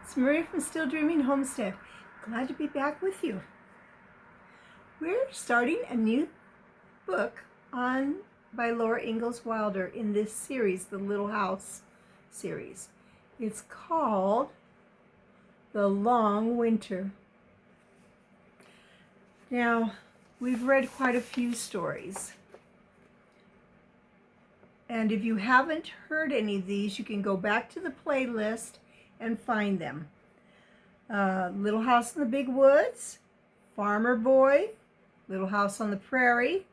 It's Maria from Still Dreaming Homestead. Glad to be back with you. We're starting a new book by Laura Ingalls Wilder in this series, the Little House series. It's called The Long Winter. Now, we've read quite a few stories. And if you haven't heard any of these, you can go back to the playlist and find them. Little House in the Big Woods, Farmer Boy, Little House on the Prairie,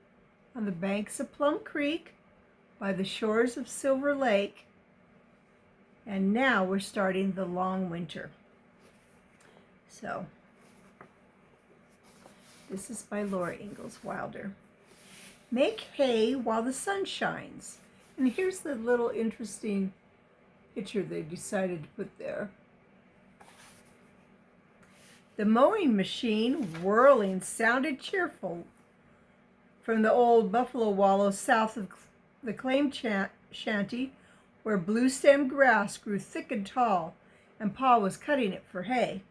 On the Banks of Plum Creek, By the Shores of Silver Lake, and now we're starting The Long Winter. So, this is by Laura Ingalls Wilder. Make hay while the sun shines. And here's the little interesting picture they decided to put there. The mowing machine whirling sounded cheerful from the old buffalo wallow south of the claim shanty, where blue-stemmed grass grew thick and tall, and Pa was cutting it for hay.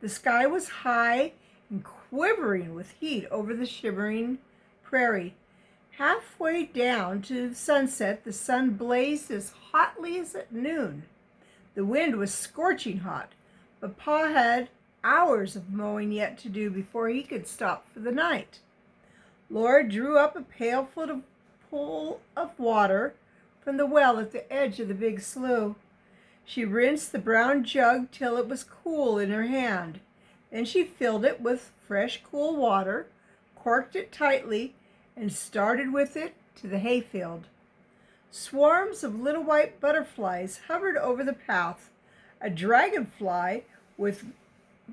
The sky was high and quivering with heat over the shimmering prairie. Halfway down to sunset, the sun blazed as hotly as at noon. The wind was scorching hot, but Pa had hours of mowing yet to do before he could stop for the night. Laura drew up a pailful of water from the well at the edge of the big slough. She rinsed the brown jug till it was cool in her hand. Then she filled it with fresh, cool water, corked it tightly, and started with it to the hayfield. Swarms of little white butterflies hovered over the path. A dragonfly with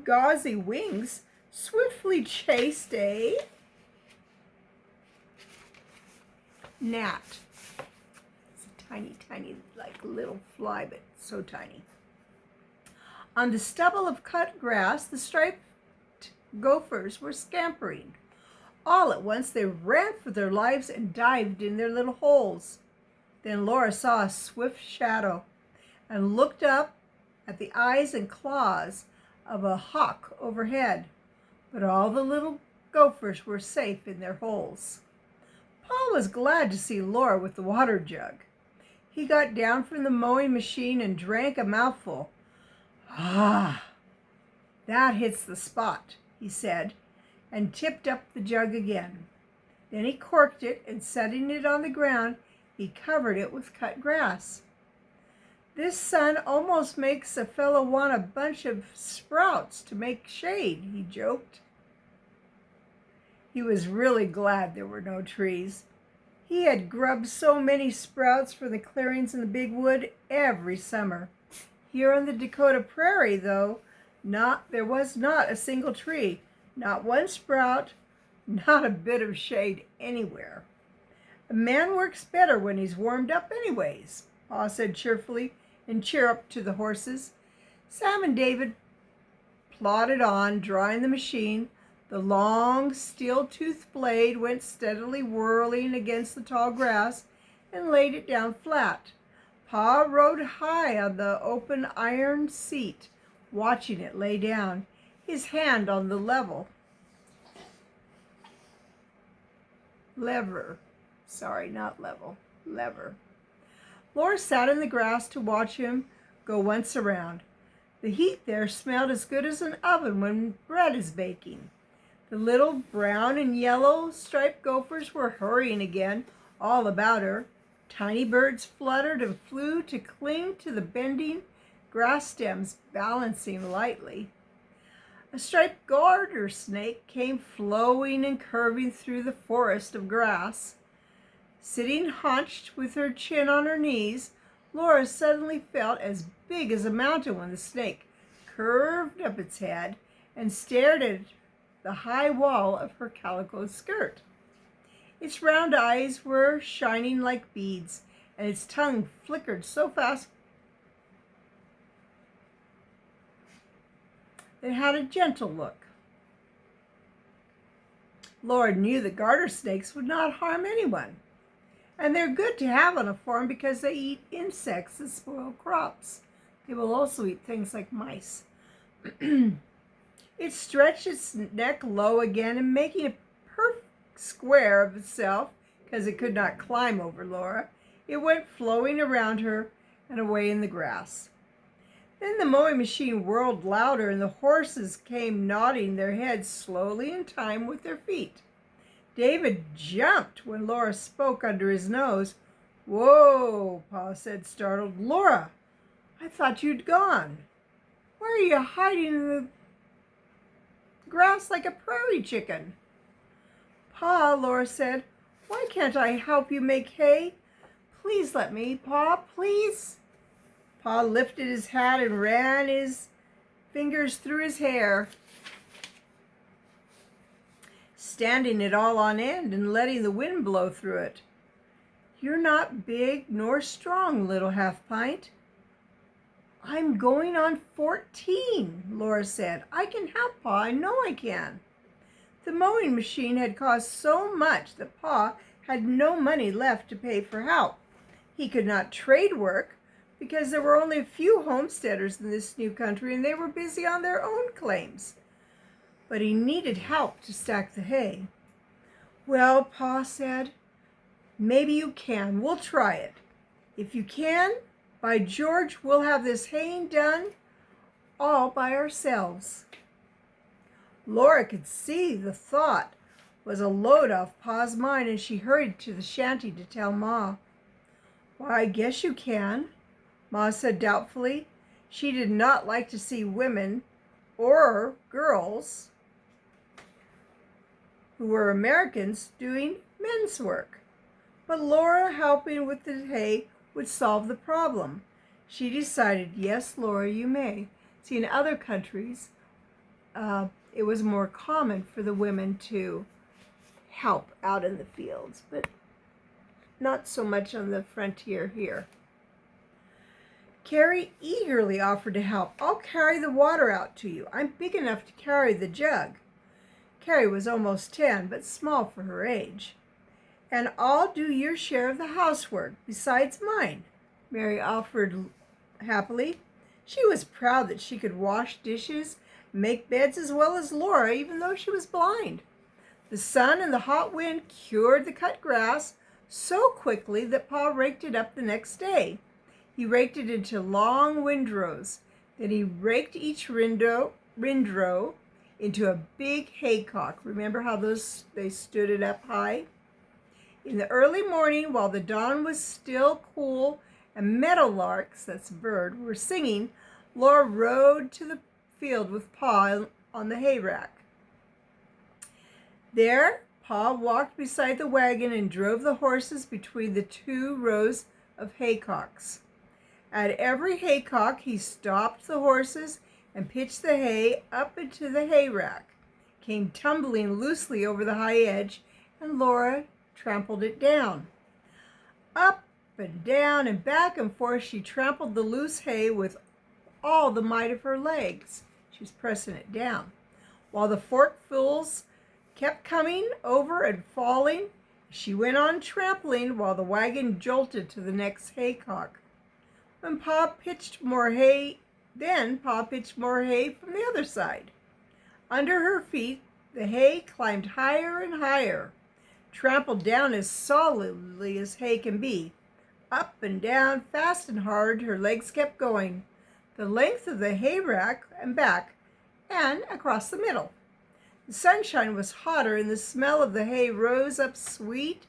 gauzy wings swiftly chased a gnat. It's a tiny, tiny, like little fly, but so tiny. On the stubble of cut grass, the striped gophers were scampering. All at once they ran for their lives and dived in their little holes. Then Laura saw a swift shadow and looked up at the eyes and claws of a hawk overhead. But all the little gophers were safe in their holes. Pa was glad to see Laura with the water jug. He got down from the mowing machine and drank a mouthful. "Ah, that hits the spot," he said, and tipped up the jug again. Then he corked it, and setting it on the ground, he covered it with cut grass. "This sun almost makes a fellow want a bunch of sprouts to make shade," he joked. He was really glad there were no trees. He had grubbed so many sprouts from the clearings in the big wood every summer. Here on the Dakota prairie, though, there was not a single tree, not one sprout, not a bit of shade anywhere. "A man works better when he's warmed up anyways," Pa said cheerfully, and chirruped to the horses. Sam and David plodded on, drawing the machine. The long steel-toothed blade went steadily whirling against the tall grass and laid it down flat. Pa rode high on the open iron seat, watching it lay down, his hand on the lever. Laura sat in the grass to watch him go once around. The heat there smelled as good as an oven when bread is baking. The little brown and yellow striped gophers were hurrying again, all about her. Tiny birds fluttered and flew to cling to the bending grass stems, balancing lightly. A striped garter snake came flowing and curving through the forest of grass. Sitting hunched with her chin on her knees, Laura suddenly felt as big as a mountain when the snake curved up its head and stared at the high wall of her calico skirt. Its round eyes were shining like beads, and its tongue flickered so fast it had a gentle look. Laura knew that garter snakes would not harm anyone, and they're good to have on a farm because they eat insects that spoil crops. It will also eat things like mice. It stretched its neck low again and making a perfect square of itself, because it could not climb over Laura, it went flowing around her and away in the grass. Then the mowing machine whirled louder and the horses came nodding their heads slowly in time with their feet. David jumped when Laura spoke under his nose. "Whoa," Pa said, startled. "Laura, I thought you'd gone. Why are you hiding in the grass like a prairie chicken?" "Pa," Laura said, "why can't I help you make hay? Please let me, Pa, please." Pa lifted his hat and ran his fingers through his hair, standing it all on end and letting the wind blow through it. "You're not big nor strong, little half-pint." "I'm going on 14, Laura said. "I can help, Pa, I know I can." The mowing machine had cost so much that Pa had no money left to pay for help. He could not trade work because there were only a few homesteaders in this new country and they were busy on their own claims. But he needed help to stack the hay. "Well," Pa said, "maybe you can. We'll try it. If you can, by George, we'll have this haying done all by ourselves." Laura could see the thought was a load off Pa's mind, and she hurried to the shanty to tell Ma. "Why, I guess you can," Ma said doubtfully. She did not like to see women or girls who were Americans doing men's work. But Laura helping with the hay would solve the problem. She decided, yes, Laura, you may. See, in other countries, it was more common for the women to help out in the fields, but not so much on the frontier here. Carrie eagerly offered to help. "I'll carry the water out to you. I'm big enough to carry the jug." Carrie was almost 10, but small for her age. "And I'll do your share of the housework besides mine," Mary offered happily. She was proud that she could wash dishes and make beds as well as Laura, even though she was blind. The sun and the hot wind cured the cut grass so quickly that Pa raked it up the next day. He raked it into long windrows. Then he raked each windrow into a big haycock. Remember how they stood it up high? In the early morning, while the dawn was still cool and meadowlarks, that's a bird, were singing, Laura rode to the field with Pa on the hay rack. There, Pa walked beside the wagon and drove the horses between the 2 rows of haycocks. At every haycock, he stopped the horses and pitched the hay up into the hay rack, came tumbling loosely over the high edge, and Laura trampled it down. Up and down and back and forth she trampled the loose hay with all the might of her legs. She was pressing it down, while the forkfuls kept coming over and falling. She went on trampling while the wagon jolted to the next haycock. When Pa pitched more hay from the other side. Under her feet, the hay climbed higher and higher, trampled down as solidly as hay can be. Up and down, fast and hard, her legs kept going, the length of the hay rack and back, and across the middle. The sunshine was hotter, and the smell of the hay rose up sweet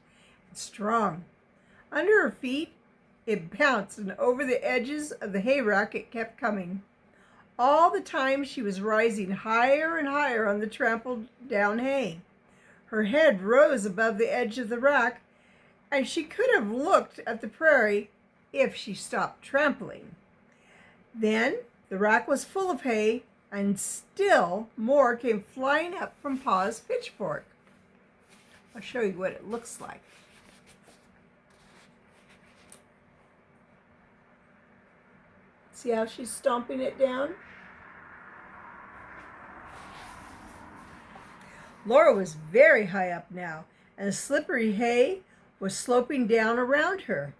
and strong. Under her feet, it bounced, and over the edges of the hay rack it kept coming. All the time she was rising higher and higher on the trampled down hay. Her head rose above the edge of the rack, and she could have looked at the prairie if she stopped trampling. Then the rack was full of hay, and still more came flying up from Pa's pitchfork. I'll show you what it looks like. See how she's stomping it down? Laura was very high up now, and the slippery hay was sloping down around her.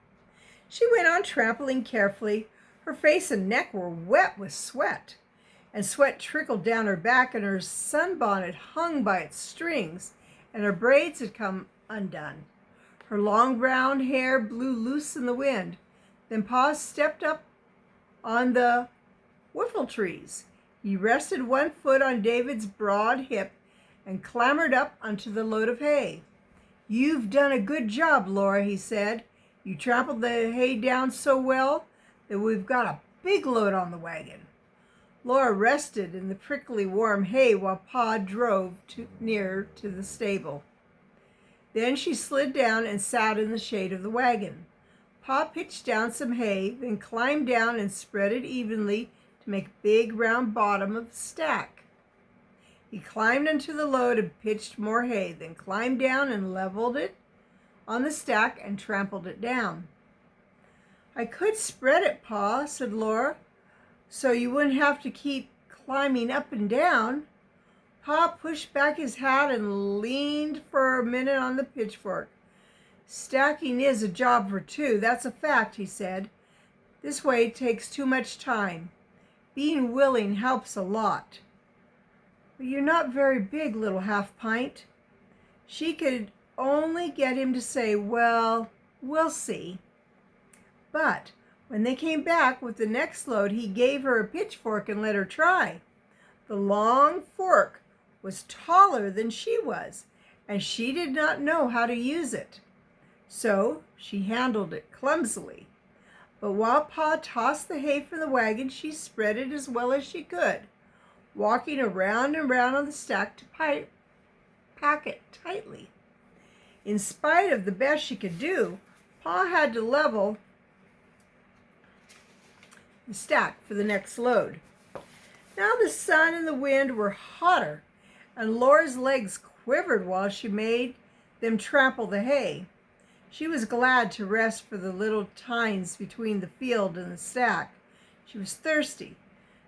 She went on trampling carefully, Her face and neck were wet with sweat, and sweat trickled down her back, and her sunbonnet hung by its strings, and her braids had come undone. Her long brown hair blew loose in the wind. Then Pa stepped up on the whiffletrees. He rested one foot on David's broad hip and clambered up onto the load of hay. "You've done a good job, Laura," he said. "You trampled the hay down so well that we've got a big load on the wagon." Laura rested in the prickly warm hay while Pa drove near to the stable. Then she slid down and sat in the shade of the wagon. Pa pitched down some hay, then climbed down and spread it evenly to make a big round bottom of the stack. He climbed into the load and pitched more hay, then climbed down and leveled it on the stack and trampled it down. "I could spread it, Pa," said Laura, "so you wouldn't have to keep climbing up and down." Pa pushed back his hat and leaned for a minute on the pitchfork. "Stacking is a job for two, that's a fact," he said. "This way takes too much time. Being willing helps a lot." "But you're not very big, little half-pint." She could only get him to say, "Well, we'll see." But when they came back with the next load, he gave her a pitchfork and let her try. The long fork was taller than she was, and she did not know how to use it. So she handled it clumsily. But while Pa tossed the hay from the wagon, she spread it as well as she could, walking around and round on the stack to pack it tightly. In spite of the best she could do, Pa had to level the stack for the next load. Now the sun and the wind were hotter, and Laura's legs quivered while she made them trample the hay. She was glad to rest for the little tines between the field and the stack. She was thirsty.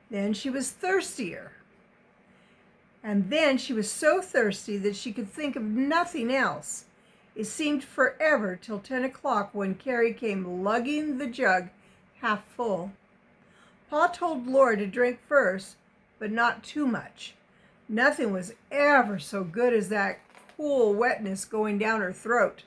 Then she was thirstier. And then she was so thirsty that she could think of nothing else. It seemed forever till 10 o'clock when Carrie came lugging the jug half full. Pa told Laura to drink first, but not too much. Nothing was ever so good as that cool wetness going down her throat.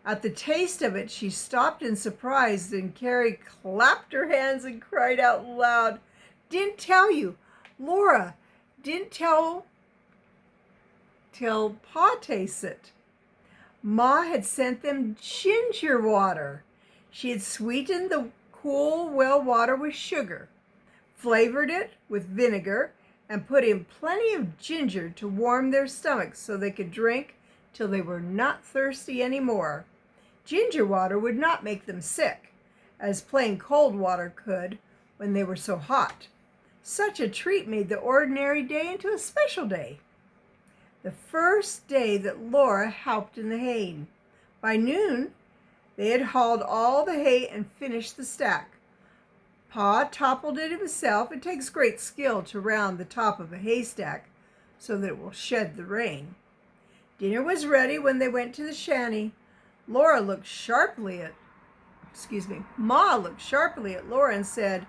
At the taste of it, she stopped in surprise, and Carrie clapped her hands and cried out loud, "Didn't tell you, Laura, didn't tell till Pa tastes it." Ma had sent them ginger water. She had sweetened the cool well water with sugar, flavored it with vinegar, and put in plenty of ginger to warm their stomachs so they could drink till they were not thirsty anymore. Ginger water would not make them sick, as plain cold water could when they were so hot. Such a treat made the ordinary day into a special day. The first day that Laura helped in the haying. By noon, they had hauled all the hay and finished the stack. Pa toppled it himself. It takes great skill to round the top of a haystack so that it will shed the rain. Dinner was ready when they went to the shanty. Ma looked sharply at Laura and said,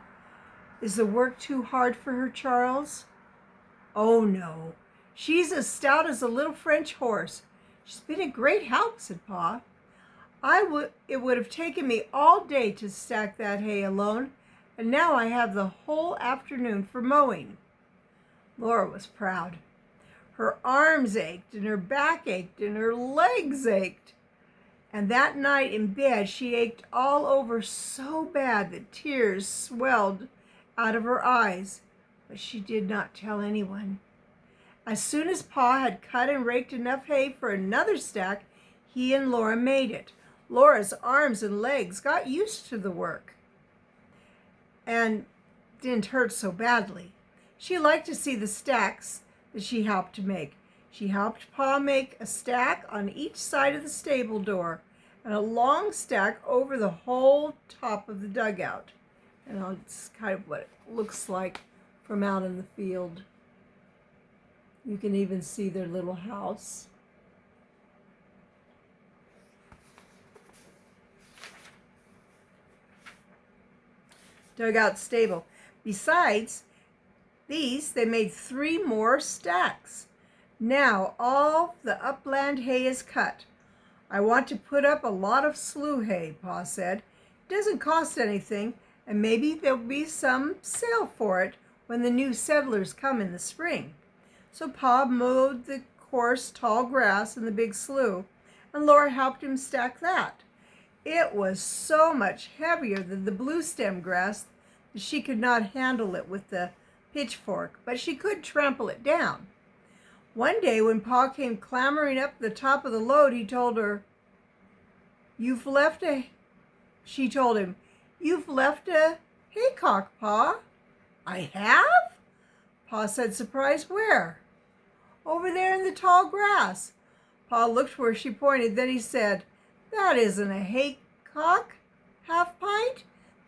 "Is the work too hard for her, Charles?" "Oh, no. She's as stout as a little French horse. She's been a great help," said Pa. It would have taken me all day to stack that hay alone, and now I have the whole afternoon for mowing." Laura was proud. Her arms ached, and her back ached, and her legs ached. And that night in bed, she ached all over so bad that tears swelled out of her eyes, but she did not tell anyone. As soon as Pa had cut and raked enough hay for another stack, he and Laura made it. Laura's arms and legs got used to the work and didn't hurt so badly. She liked to see the stacks that she helped to make. She helped Pa make a stack on each side of the stable door and a long stack over the whole top of the dugout. And it's kind of what it looks like from out in the field. You can even see their little house. dugout stable. Besides these, they made 3 more stacks. Now all the upland hay is cut. I want to put up a lot of slough hay, Pa said. It doesn't cost anything, and maybe there'll be some sale for it when the new settlers come in the spring. So Pa mowed the coarse, tall grass in the big slough, and Laura helped him stack that. It was so much heavier than the blue stem grass that she could not handle it with the pitchfork, but she could trample it down. One day when Pa came clambering up the top of the load, he told her, she told him, "You've left a haycock, Pa." "I have?" Pa said, surprised. "Where?" "Over there in the tall grass." Pa looked where she pointed. Then he said, "That isn't a haycock, Half Pint.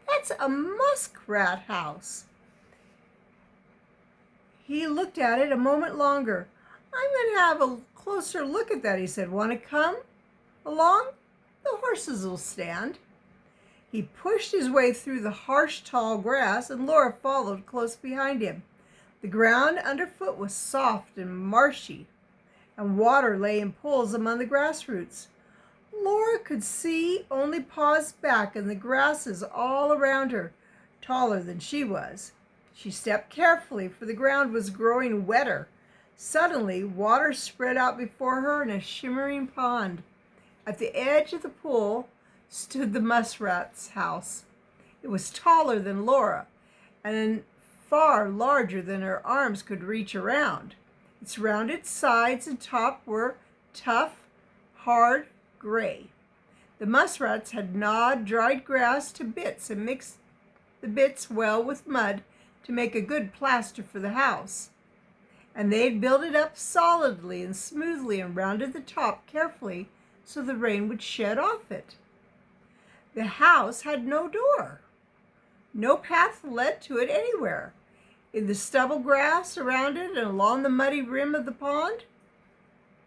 That's a muskrat house." He looked at it a moment longer. "I'm going to have a closer look at that," he said. "Want to come along? The horses will stand." He pushed his way through the harsh, tall grass, and Laura followed close behind him. The ground underfoot was soft and marshy, and water lay in pools among the grass roots. Laura could see only Pa's back and the grasses all around her, taller than she was. She stepped carefully, for the ground was growing wetter. Suddenly, water spread out before her in a shimmering pond. At the edge of the pool stood the muskrat's house. It was taller than Laura, and far larger than her arms could reach around. Its rounded sides and top were tough, hard gray. The muskrats had gnawed dried grass to bits and mixed the bits well with mud to make a good plaster for the house. And they had built it up solidly and smoothly and rounded the top carefully so the rain would shed off it. The house had no door. No path led to it anywhere. In the stubble grass around it and along the muddy rim of the pond,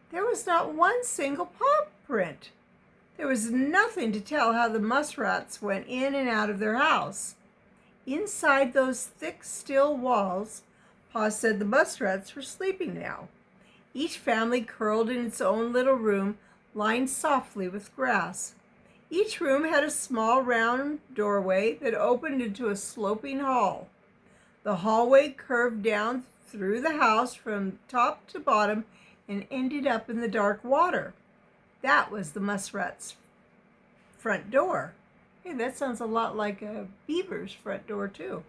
there was not one single paw print. There was nothing to tell how the muskrats went in and out of their house. Inside those thick, still walls, Pa said the muskrats were sleeping now. Each family curled in its own little room, lined softly with grass. Each room had a small round doorway that opened into a sloping hall. The hallway curved down through the house from top to bottom and ended up in the dark water. That was the muskrat's front door. Hey, that sounds a lot like a beaver's front door too.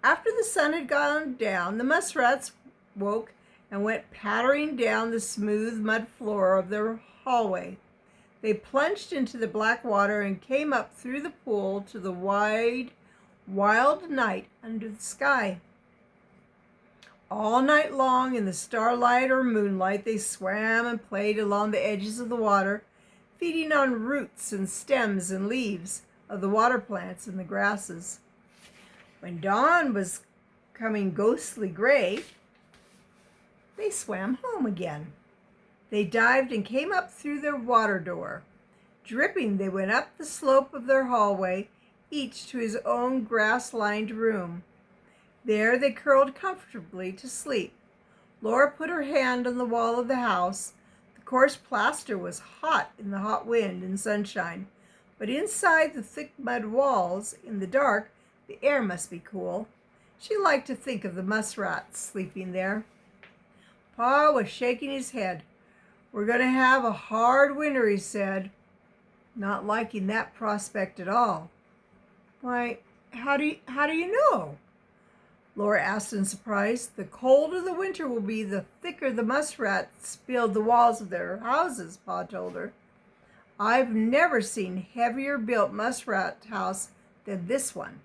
After the sun had gone down, the muskrats woke and went pattering down the smooth mud floor of their hallway. They plunged into the black water and came up through the pool to the wide, wild night under the sky. All night long in the starlight or moonlight, they swam and played along the edges of the water, feeding on roots and stems and leaves of the water plants and the grasses. When dawn was coming ghostly gray, they swam home again. They dived and came up through their water door. Dripping, they went up the slope of their hallway, each to his own grass-lined room. There they curled comfortably to sleep. Laura put her hand on the wall of the house. The coarse plaster was hot in the hot wind and sunshine, but inside the thick mud walls, in the dark, the air must be cool. She liked to think of the muskrats sleeping there. Pa was shaking his head. "We're going to have a hard winter," he said, not liking that prospect at all. "Why, how do you know?" Laura asked in surprise. "The colder the winter will be, the thicker the muskrats build the walls of their houses," Pa told her. "I've never seen heavier built muskrat house than this one."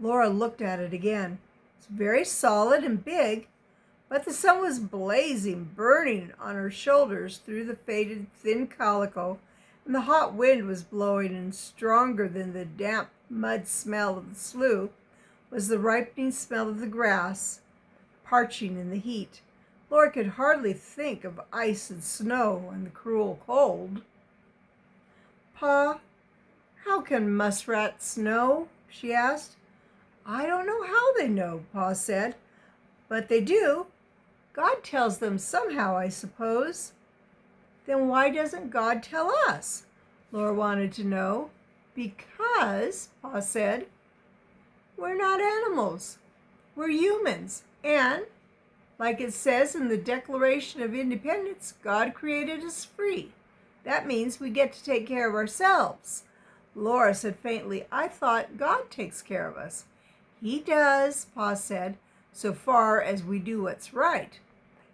Laura looked at it again. It's very solid and big, but the sun was blazing, burning on her shoulders through the faded, thin calico, and the hot wind was blowing, and stronger than the damp mud smell of the slough was the ripening smell of the grass, parching in the heat. Laura could hardly think of ice and snow and the cruel cold. "Pa, how can muskrats know?" she asked. I don't know how they know, Pa said, but they do. God tells them somehow, I suppose. Then why doesn't God tell us? Laura wanted to know. Because, Pa said, we're not animals. We're humans. And, like it says in the Declaration of Independence, God created us free. That means we get to take care of ourselves. Laura said faintly, I thought God takes care of us. He does, Pa said, so far as we do what's right.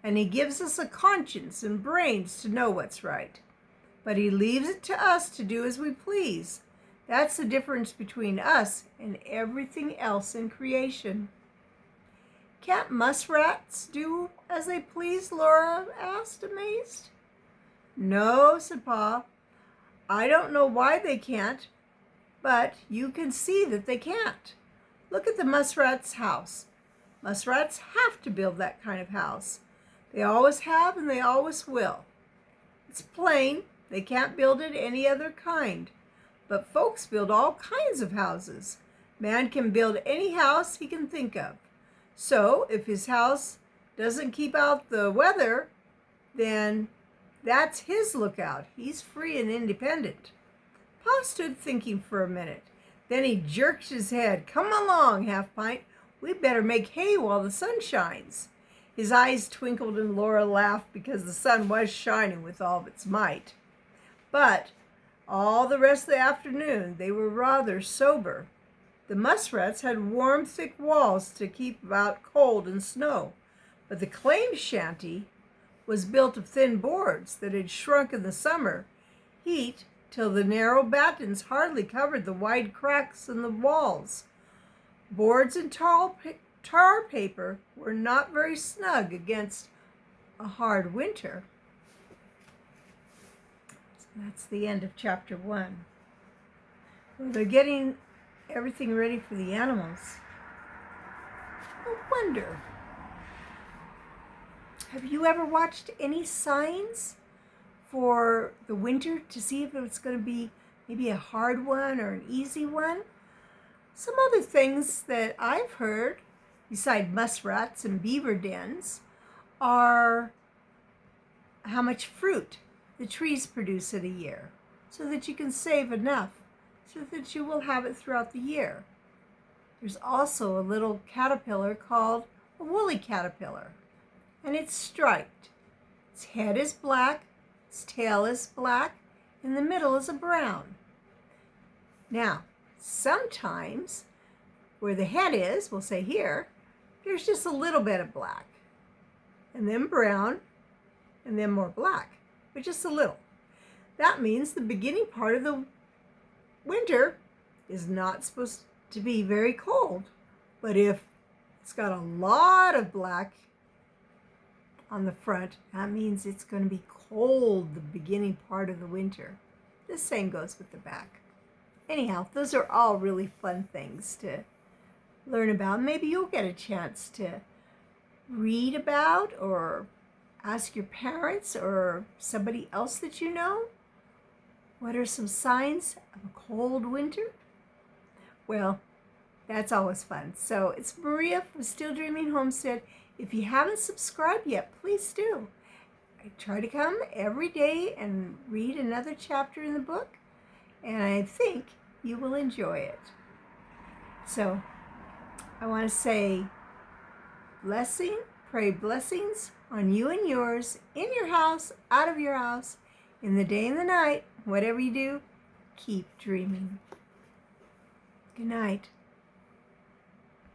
And he gives us a conscience and brains to know what's right. But he leaves it to us to do as we please. That's the difference between us and everything else in creation. Can't muskrats do as they please? Laura asked, amazed. No, said Pa. I don't know why they can't, but you can see that they can't. Look at the muskrat's house. Muskrats have to build that kind of house. They always have and they always will. It's plain. They can't build it any other kind. But folks build all kinds of houses. Man can build any house he can think of. So if his house doesn't keep out the weather, then that's his lookout. He's free and independent. Pa stood thinking for a minute. Then he jerked his head. Come along, Half Pint. We'd better make hay while the sun shines. His eyes twinkled and Laura laughed because the sun was shining with all of its might. But all the rest of the afternoon they were rather sober. The muskrats had warm, thick walls to keep out cold and snow, but the claim shanty was built of thin boards that had shrunk in the summer heat till the narrow battens hardly covered the wide cracks in the walls. Boards and tar paper were not very snug against a hard winter. So that's the end of chapter 1. Well, they're getting everything ready for the animals. I wonder, have you ever watched any signs for the winter to see if it's going to be maybe a hard one or an easy one? Some other things that I've heard, beside muskrats and beaver dens, are how much fruit the trees produce in a year, so that you can save enough, so that you will have it throughout the year. There's also a little caterpillar called a woolly caterpillar, and it's striped. Its head is black, its tail is black, in the middle is a brown. Now, sometimes where the head is, we'll say here, there's just a little bit of black, and then brown, and then more black, but just a little. That means the beginning part of the winter is not supposed to be very cold, but if it's got a lot of black on the front, that means it's going to be cold the beginning part of the winter. The same goes with the back. Anyhow, those are all really fun things to learn about. Maybe you'll get a chance to read about or ask your parents or somebody else that you know. What are some signs of a cold winter? Well, that's always fun. So it's Maria from Still Dreaming Homestead. If you haven't subscribed yet, please do. I try to come every day and read another chapter in the book, and I think you will enjoy it. So I want to say pray blessings on you and yours, in your house, out of your house, in the day and the night. Whatever you do, keep dreaming. Good night.